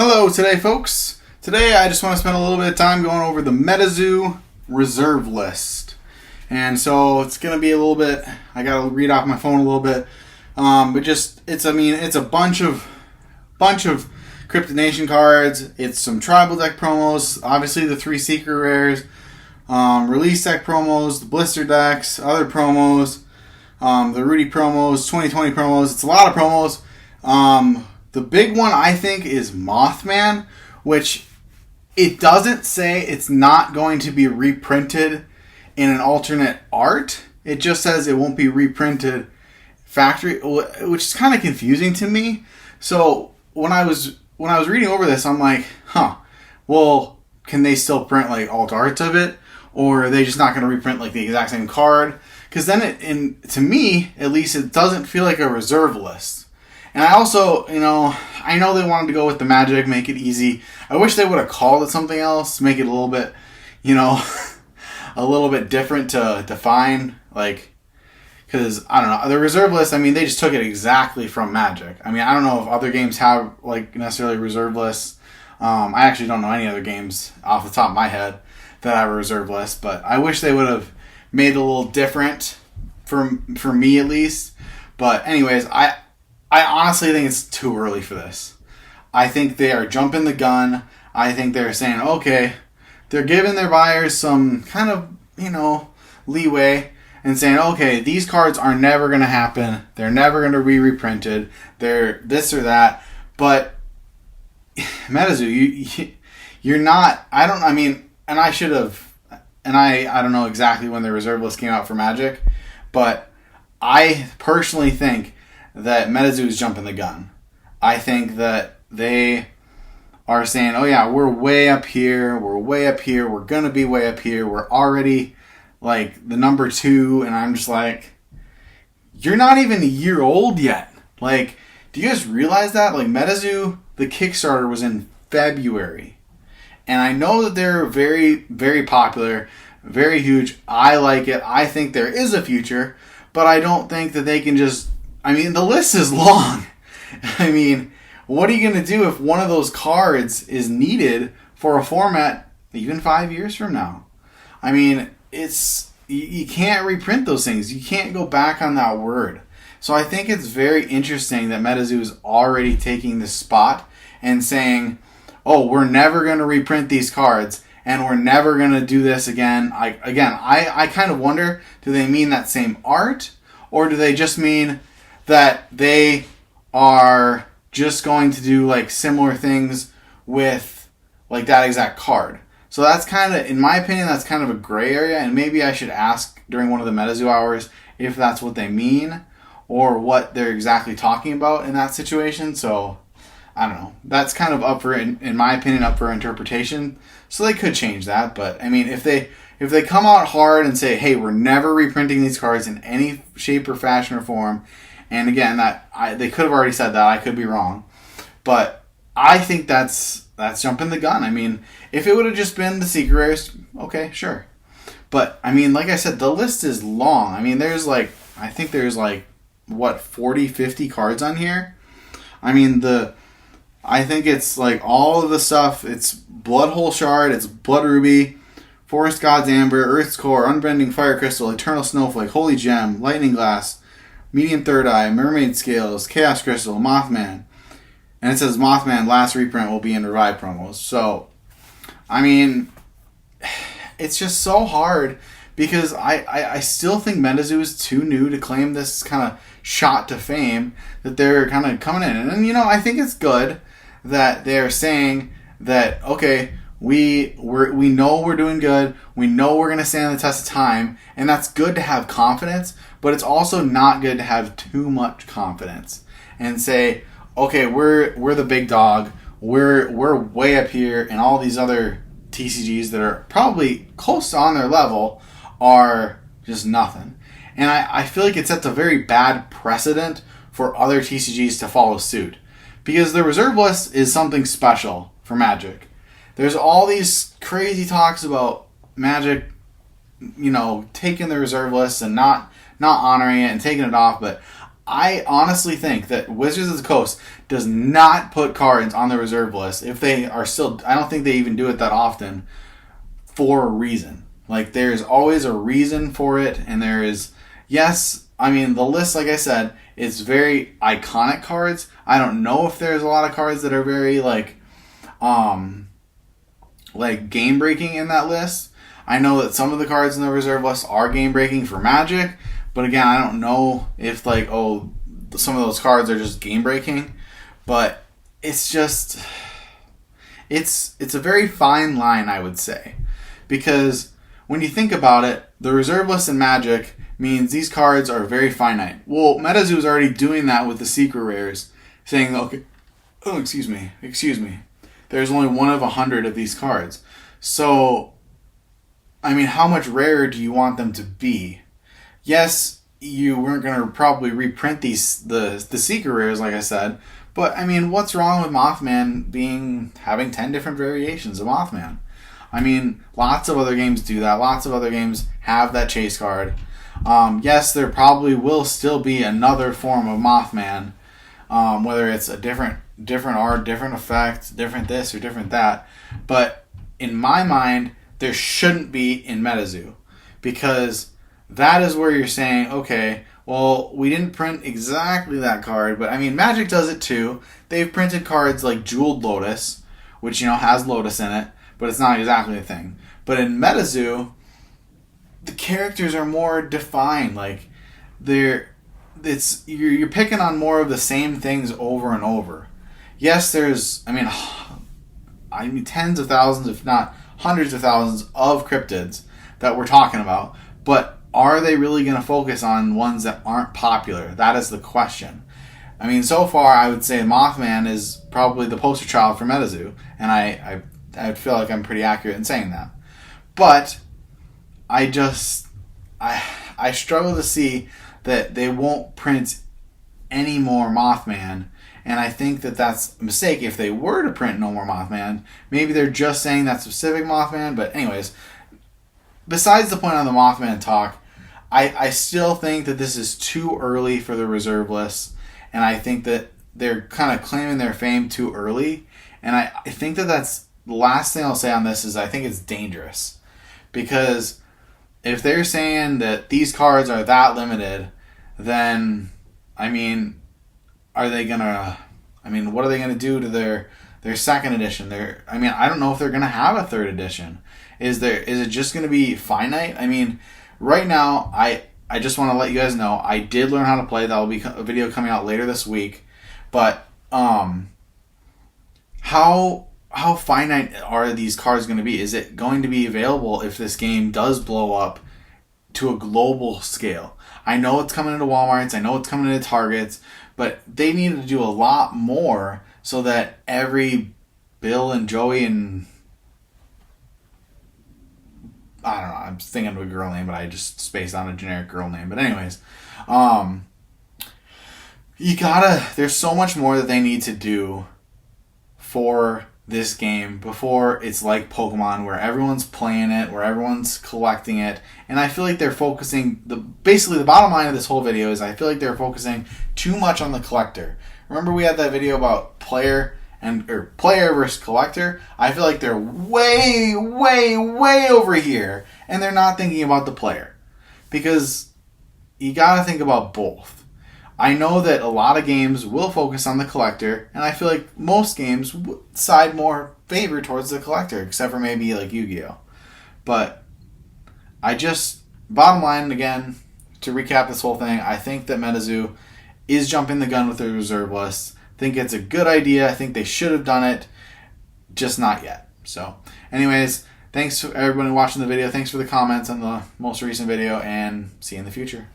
Hello today, folks. Today I just want to spend a little bit of time going over the Metazoo reserve list. And so it's going to be a little bit, I got to read off my phone a little bit. But just, it's a bunch of Cryptid Nation cards. It's some tribal deck promos, obviously the 3 secret rares, release deck promos, the blister decks, other promos, the Rudy promos, 2020 promos. It's a lot of promos. The big one, I think, is Mothman, which it doesn't say it's not going to be reprinted in an alternate art. It just says it won't be reprinted factory, which is kind of confusing to me. So when I was reading over this, I'm like, well, can they still print like alt arts of it, or are they just not going to reprint like the exact same card? Because then, to me, at least, it doesn't feel like a reserve list. And I also, I know they wanted to go with the Magic, make it easy. I wish they would have called it something else, make it a little bit, a little bit different to define. Because, I don't know, the reserve list, they just took it exactly from Magic. I don't know if other games have, necessarily reserve lists. I actually don't know any other games off the top of my head that have a reserve list. But I wish they would have made it a little different, for me at least. But anyways, I honestly think it's too early for this. I think they are jumping the gun. I think they're saying, okay, they're giving their buyers some kind of, leeway and saying, okay, these cards are never going to happen. They're never going to be reprinted. They're this or that. But Metazoo, you're not, and I should have, and I don't know exactly when the reserve list came out for Magic, but I personally think that Metazoo is jumping the gun. I think that they are saying, oh yeah, we're way up here, we're going to be way up here, we're already the number 2, and I'm just like, you're not even a year old yet. Do you guys realize that? Metazoo, the Kickstarter was in February. And I know that they're very, very popular, very huge. I like it. I think there is a future, but I don't think that they can just, the list is long. What are you going to do if one of those cards is needed for a format even 5 years from now? You can't reprint those things. You can't go back on that word. So I think it's very interesting that Metazoo is already taking this spot and saying, oh, we're never going to reprint these cards and we're never going to do this again. I kind of wonder, do they mean that same art, or do they just mean that they are just going to do similar things with that exact card? So that's kind of, in my opinion, that's kind of a gray area, and maybe I should ask during one of the Metazoo hours if that's what they mean or what they're exactly talking about in that situation. So I don't know. That's kind of up for, in my opinion, up for interpretation. So they could change that, but if they come out hard and say, hey, we're never reprinting these cards in any shape or fashion or form. And again, they could have already said that. I could be wrong. But I think that's jumping the gun. If it would have just been the secret rares, okay, sure. But, like I said, the list is long. There's I think there's 40, 50 cards on here. I think it's all of the stuff. It's Bloodhole Shard, it's Blood Ruby, Forest God's Amber, Earth's Core, Unbending Fire Crystal, Eternal Snowflake, Holy Gem, Lightning Glass, Medium Third Eye, Mermaid Scales, Chaos Crystal, Mothman. And it says Mothman last reprint will be in Revive promos. So, it's just so hard because I still think Metazoo is too new to claim this kind of shot to fame that they're kind of coming in. And, I think it's good that they're saying that, okay, we know we're doing good. We know we're going to stand the test of time. And that's good to have confidence. But it's also not good to have too much confidence and say, okay, we're the big dog. We're way up here, and all these other TCGs that are probably close to on their level are just nothing. And I feel like it sets a very bad precedent for other TCGs to follow suit. Because the reserve list is something special for Magic. There's all these crazy talks about Magic, taking the reserve list and not honoring it and taking it off, but I honestly think that Wizards of the Coast does not put cards on the reserve list if they are still. I don't think they even do it that often for a reason. Like, there's always a reason for it, and there is. Yes, I mean the list, like I said, is very iconic cards. I don't know if there's a lot of cards that are very like game breaking in that list. I know that some of the cards in the reserve list are game breaking for Magic. But again, I don't know if some of those cards are just game breaking. But it's just it's a very fine line, I would say. Because when you think about it, the reserve list in Magic means these cards are very finite. Well, Metazoo is already doing that with the secret rares, saying, okay, excuse me. There's only one of 100 of these cards. So, I mean, how much rarer do you want them to be? Yes, you weren't going to probably reprint the secret rares, like I said. But, I mean, what's wrong with Mothman having 10 different variations of Mothman? I mean, lots of other games do that. Lots of other games have that chase card. Yes, there probably will still be another form of Mothman, whether it's a different art, different effect, different this or different that. But in my mind, there shouldn't be in Metazoo, because that is where you're saying, okay, well, we didn't print exactly that card, but I mean, Magic does it too. They've printed cards like Jeweled Lotus, which, has Lotus in it, but it's not exactly a thing. But in Metazoo, the characters are more defined. Like, you're picking on more of the same things over and over. Yes, there's, I mean, tens of thousands, if not hundreds of thousands of cryptids that we're talking about, but are they really going to focus on ones that aren't popular? That is the question. I mean, so far, I would say Mothman is probably the poster child for Metazoo, and I feel like I'm pretty accurate in saying that. But I struggle to see that they won't print any more Mothman, and I think that that's a mistake. If they were to print no more Mothman, maybe they're just saying that specific Mothman. But anyways, besides the point on the Mothman talk, I still think that this is too early for the reserve list, and I think that they're kind of claiming their fame too early. And I think that that's the last thing I'll say on this is I think it's dangerous, because if they're saying that these cards are that limited, then, I mean, what are they going to do to their second edition? I don't know if they're going to have a third edition. Is it just going to be finite? I mean, right now, I just want to let you guys know, I did learn how to play. That will be a video coming out later this week. But, how finite are these cards going to be? Is it going to be available if this game does blow up to a global scale? I know it's coming into Walmarts, I know it's coming into Targets, but they need to do a lot more so that every Bill and Joey and I don't know, I'm thinking of a girl name, but I just spaced on a generic girl name. But anyways, there's so much more that they need to do for this game before it's like Pokemon, where everyone's playing it, where everyone's collecting it. And I feel like they're focusing, basically the bottom line of this whole video is I feel like they're focusing too much on the collector. Remember we had that video about player versus collector? I feel like they're way, way, way over here, and they're not thinking about the player, because you gotta think about both. I know that a lot of games will focus on the collector, and I feel like most games side more favor towards the collector, except for maybe like Yu-Gi-Oh! But bottom line again, to recap this whole thing, I think that Metazoo is jumping the gun with the reserve list. I think it's a good idea. I think they should have done it, just not yet. So, anyways, thanks to everybody watching the video. Thanks for the comments on the most recent video, and see you in the future.